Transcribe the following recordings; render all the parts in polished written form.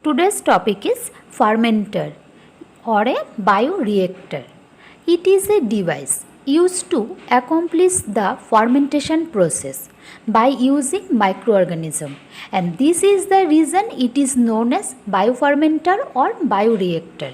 Today's topic is fermenter or a bioreactor. It is a device used to accomplish the fermentation process by using microorganisms, and this is the reason it is known as biofermenter or bioreactor.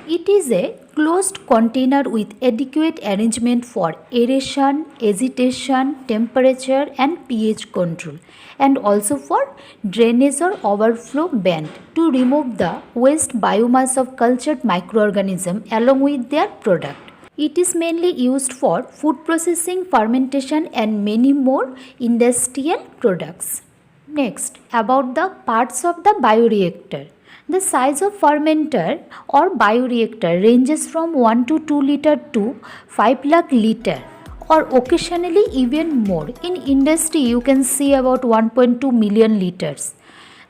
It is a closed container with adequate arrangement for aeration, agitation, temperature and pH control, and also for drainage or overflow band to remove the waste biomass of cultured microorganisms along with their product. It is mainly used for food processing, fermentation and many more industrial products. Next, about the parts of the bioreactor. The size of fermenter or bioreactor ranges from 1 to 2 liter to 5 lakh liter or occasionally even more. In industry you can see about 1.2 million liters.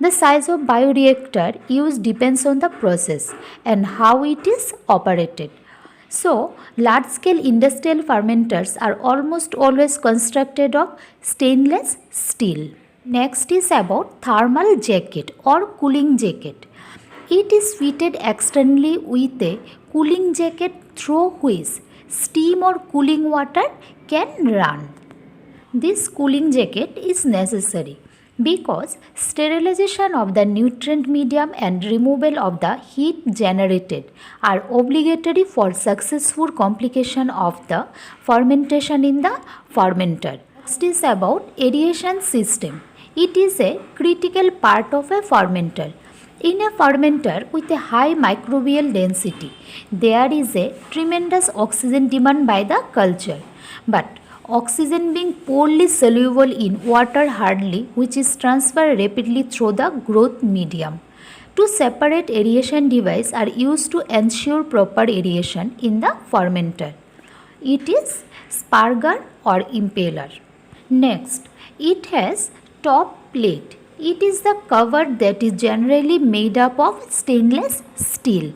The size of bioreactor used depends on the process and how it is operated. So, large-scale industrial fermenters are almost always constructed of stainless steel. Next is about thermal jacket or cooling jacket. It is fitted externally with a cooling jacket through which steam or cooling water can run. This cooling jacket is necessary because sterilization of the nutrient medium and removal of the heat generated are obligatory for successful complication of the fermentation in the fermenter. Next is about aeration system. It is a critical part of a fermenter. In a fermenter with a high microbial density, there is a tremendous oxygen demand by the culture, but oxygen being poorly soluble in water hardly, which is transferred rapidly through the growth medium. Two separate aeration devices are used to ensure proper aeration in the fermenter. It is sparger or impeller. Next, it has top plate. It is the cover that is generally made up of stainless steel.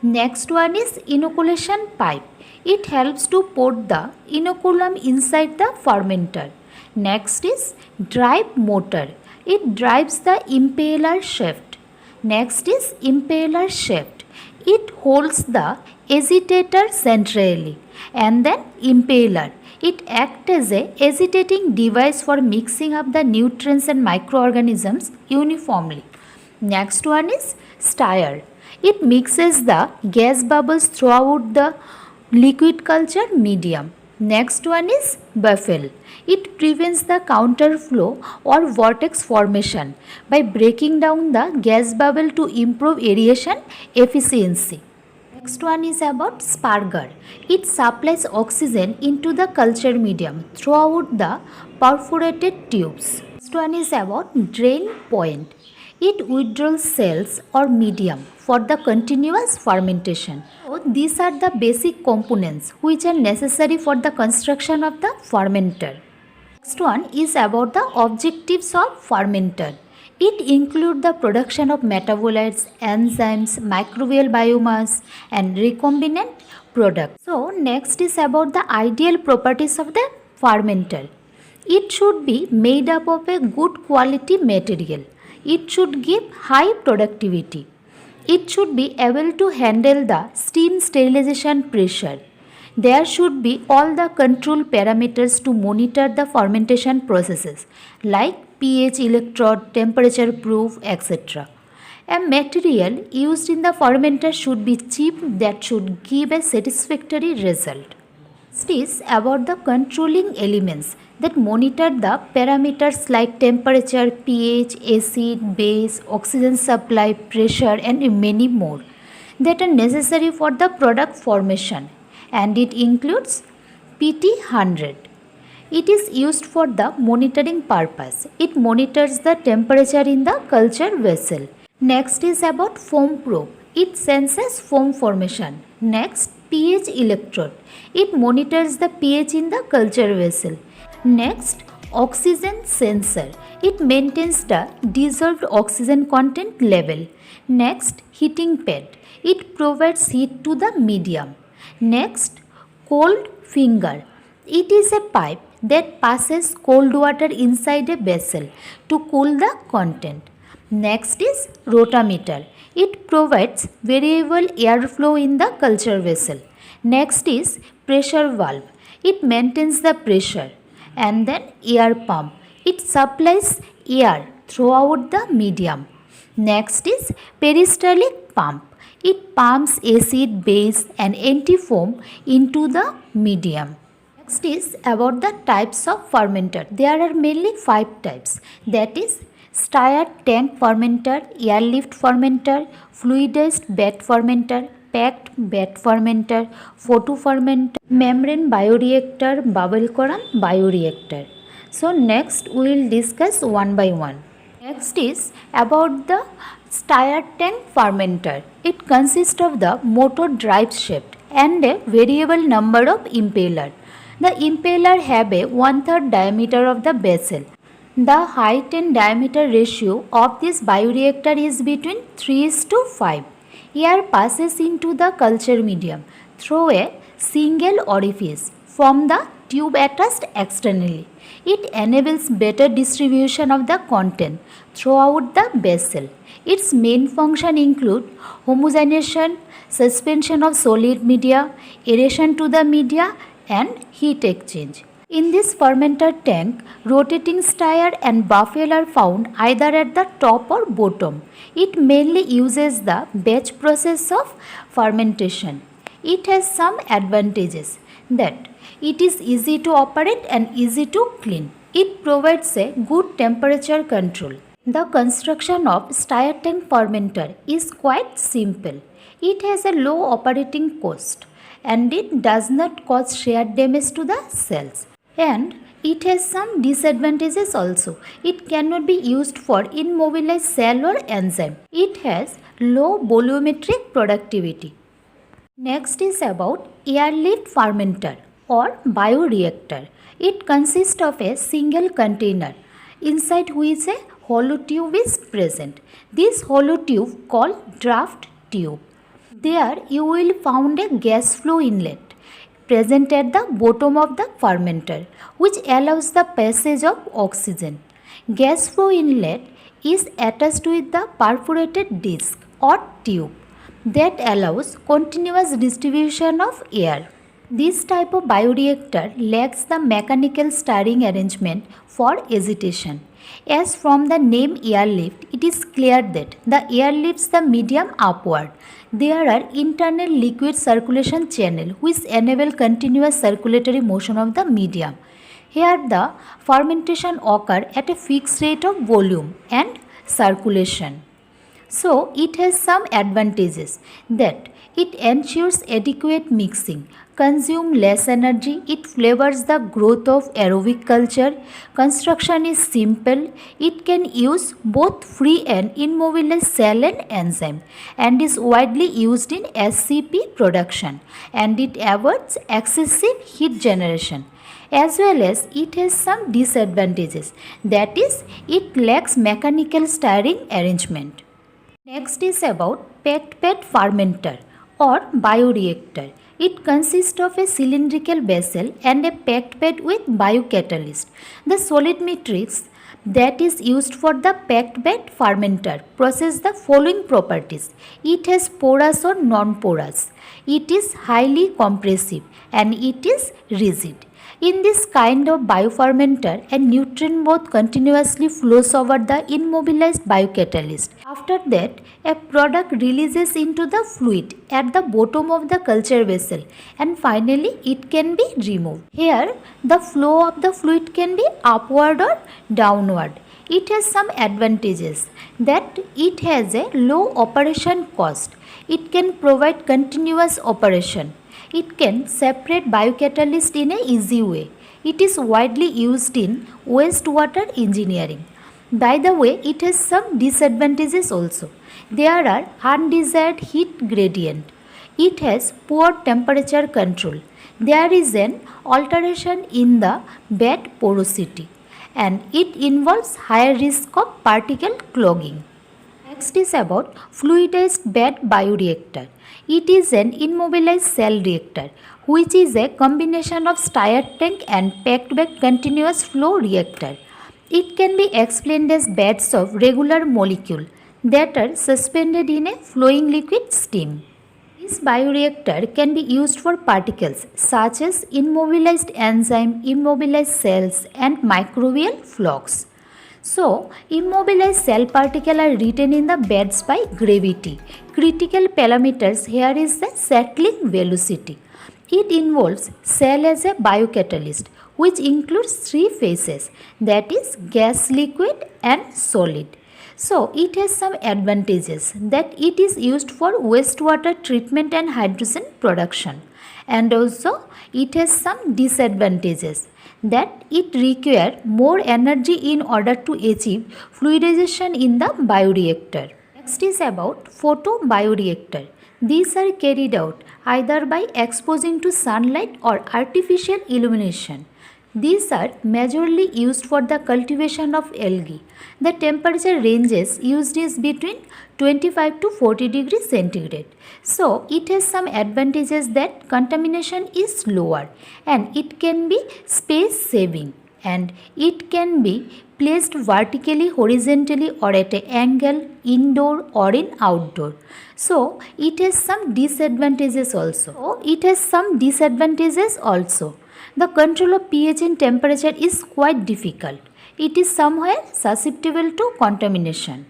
Next one is inoculation pipe. It helps to put the inoculum inside the fermenter. Next is drive motor. It drives the impeller shaft. Next is impeller shaft. It holds the agitator centrally, and then impeller. It acts as a agitating device for mixing up the nutrients and microorganisms uniformly. Next one is stir. It mixes the gas bubbles throughout the liquid culture medium. Next one is baffle. It prevents the counterflow or vortex formation by breaking down the gas bubble to improve aeration efficiency. Next one is about sparger. It supplies oxygen into the culture medium throughout the perforated tubes. Next one is about drain point. It withdraws cells or medium for the continuous fermentation. So, these are the basic components which are necessary for the construction of the fermenter. Next one is about the objectives of fermenter. It includes the production of metabolites, enzymes, microbial biomass and recombinant products. So next is about the ideal properties of the fermenter. It should be made up of a good quality material. It should give high productivity. It should be able to handle the steam sterilization pressure. There should be all the control parameters to monitor the fermentation processes like pH electrode, temperature proof, etc. A material used in the fermenter should be cheap that should give a satisfactory result. Next is about the controlling elements that monitor the parameters like temperature, pH, acid, base, oxygen supply, pressure and many more that are necessary for the product formation, and it includes PT100. It is used for the monitoring purpose. It monitors the temperature in the culture vessel. Next is about foam probe. It senses foam formation. Next, pH electrode. It monitors the pH in the culture vessel. Next, oxygen sensor. It maintains the dissolved oxygen content level. Next, heating pad. It provides heat to the medium. Next, cold finger. It is a pipe that passes cold water inside a vessel to cool the content. Next is rotameter. It provides variable airflow in the culture vessel. Next is pressure valve. It maintains the pressure. And then air pump. It supplies air throughout the medium. Next is peristaltic pump. It pumps acid, base and antifoam into the medium. Next is about the types of fermenter. There are mainly 5 types. That is stirred tank fermenter, airlift fermenter, fluidized bed fermenter, packed bed fermenter, photo fermenter, membrane bioreactor, bubble column bioreactor. So next we will discuss one by one. Next is about the stirred tank fermenter. It consists of the motor drive shaft and a variable number of impeller. The impeller have a 1/3 diameter of the vessel. The height and diameter ratio of this bioreactor is between 3:5. Air passes into the culture medium through a single orifice from the tube attached externally. It enables better distribution of the content throughout the vessel. Its main function include homogenization, suspension of solid media, aeration to the media and heat exchange. In this fermenter tank, rotating stir and baffle are found either at the top or bottom. It mainly uses the batch process of fermentation. It has some advantages that it is easy to operate and easy to clean. It provides a good temperature control. The construction of stir tank fermenter is quite simple. It has a low operating cost and it does not cause shear damage to the cells. And it has some disadvantages also. It cannot be used for immobilized cell or enzyme. It has low volumetric productivity. Next is about airlift fermenter or bioreactor. It consists of a single container inside which a hollow tube is present. This hollow tube called draft tube. There you will find a gas flow inlet present at the bottom of the fermenter, which allows the passage of oxygen. Gas flow inlet is attached with the perforated disc or tube that allows continuous distribution of air. This type of bioreactor lacks the mechanical stirring arrangement for agitation. As from the name airlift, it is clear that the air lifts the medium upward. There are internal liquid circulation channels which enable continuous circulatory motion of the medium. Here the fermentation occurs at a fixed rate of volume and circulation. So it has some advantages that it ensures adequate mixing, consume less energy, it flavors the growth of aerobic culture, construction is simple, it can use both free and immobilized cell and enzyme and is widely used in SCP production and it avoids excessive heat generation. As well as it has some disadvantages, that is it lacks mechanical stirring arrangement. Next is about packed bed fermenter or bioreactor. It consists of a cylindrical vessel and a packed bed with biocatalyst. The solid matrix that is used for the packed bed fermenter possesses the following properties. It has porous or non-porous. It is highly compressive and it is rigid. In this kind of biofermenter, a nutrient bath continuously flows over the immobilized biocatalyst. After that, a product releases into the fluid at the bottom of the culture vessel and finally it can be removed. Here, the flow of the fluid can be upward or downward. It has some advantages that it has a low operation cost. It can provide continuous operation. It can separate biocatalyst in an easy way. It is widely used in wastewater engineering. By the way, it has some disadvantages also. There are undesired heat gradient. It has poor temperature control. There is an alteration in the bed porosity and it involves higher risk of particle clogging. Next is about fluidized bed bioreactor. It is an immobilized cell reactor which is a combination of stirred tank and packed bed continuous flow reactor. It can be explained as beds of regular molecule that are suspended in a flowing liquid steam. This bioreactor can be used for particles such as immobilized enzyme, immobilized cells, and microbial flux. So, immobilized cell particles are retained in the beds by gravity. Critical parameters here is the settling velocity. It involves cell as a biocatalyst, which includes three phases, that is gas, liquid, and solid. So, it has some advantages, that it is used for wastewater treatment and hydrogen production, and also it has some disadvantages, that it requires more energy in order to achieve fluidization in the bioreactor. Next is about photobioreactor. These are carried out either by exposing to sunlight or artificial illumination. These are majorly used for the cultivation of algae. The temperature ranges used is between 25 to 40 degrees centigrade. So, it has some advantages, that contamination is lower and it can be space saving, and it can be placed vertically, horizontally, or at an angle, indoor or in outdoor. So, it has some disadvantages also. The control of pH and temperature is quite difficult. It is somewhere susceptible to contamination.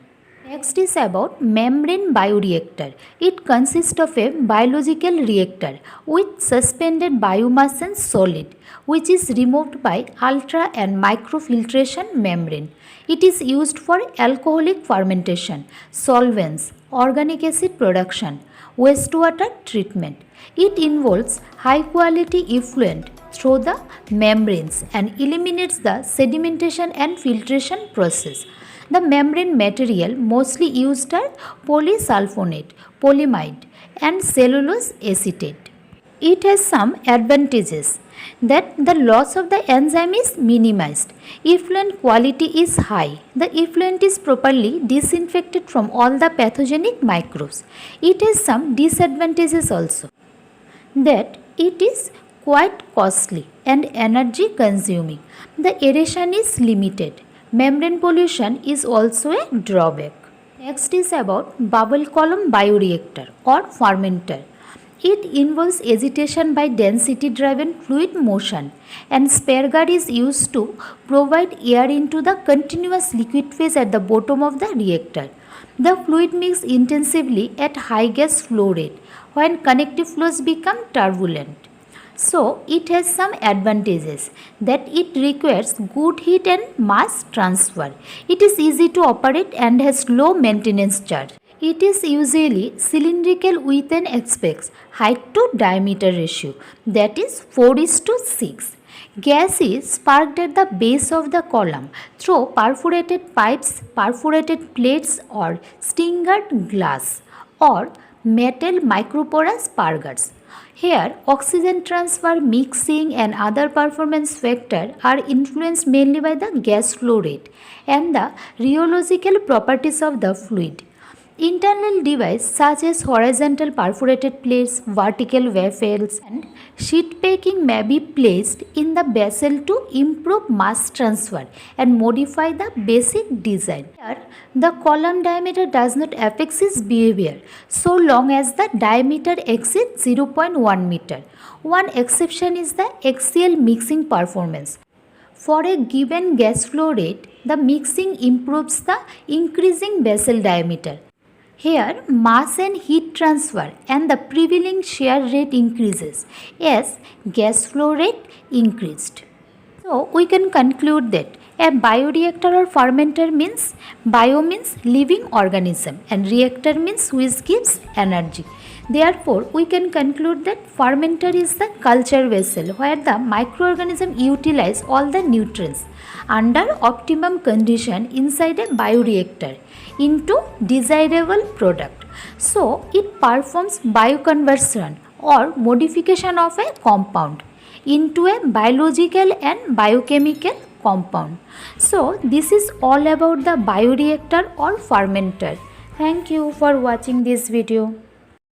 Next is about membrane bioreactor. It consists of a biological reactor with suspended biomass and solid, which is removed by ultra and microfiltration membrane. It is used for alcoholic fermentation, solvents, organic acid production, wastewater treatment. It involves high quality effluent through the membranes and eliminates the sedimentation and filtration process. The membrane material mostly used are polysulfonate, polyamide, and cellulose acetate. It has some advantages, that the loss of the enzyme is minimized. Effluent quality is high. The effluent is properly disinfected from all the pathogenic microbes. It has some disadvantages also, that it is quite costly and energy consuming. The aeration is limited. Membrane pollution is also a drawback. Next is about bubble column bioreactor or fermenter. It involves agitation by density driven fluid motion, and spare guard is used to provide air into the continuous liquid phase at the bottom of the reactor. The fluid mixes intensively at high gas flow rate when connective flows become turbulent. So, it has some advantages, that it requires good heat and mass transfer. It is easy to operate and has low maintenance charge. It is usually cylindrical with an aspect height to diameter ratio, that is 4:6. Gas is sparked at the base of the column through perforated pipes, perforated plates, or stingered glass or metal microporous purgers. Here, oxygen transfer, mixing, and other performance factors are influenced mainly by the gas flow rate and the rheological properties of the fluid. Internal devices such as horizontal perforated plates, vertical baffles, and sheet packing may be placed in the vessel to improve mass transfer and modify the basic design. Here, the column diameter does not affect its behavior so long as the diameter exceeds 0.1 meter. One exception is the axial mixing performance. For a given gas flow rate, the mixing improves the increasing vessel diameter. Here, mass and heat transfer and the prevailing shear rate increases as gas flow rate increased. So, we can conclude that a bioreactor or fermenter means bio means living organism and reactor means which gives energy. Therefore, we can conclude that fermenter is the culture vessel where the microorganism utilize all the nutrients under optimum condition inside a bioreactor into desirable product. So, it performs bioconversion or modification of a compound into a biological and biochemical compound. So, this is all about the bioreactor or fermenter. Thank you for watching this video.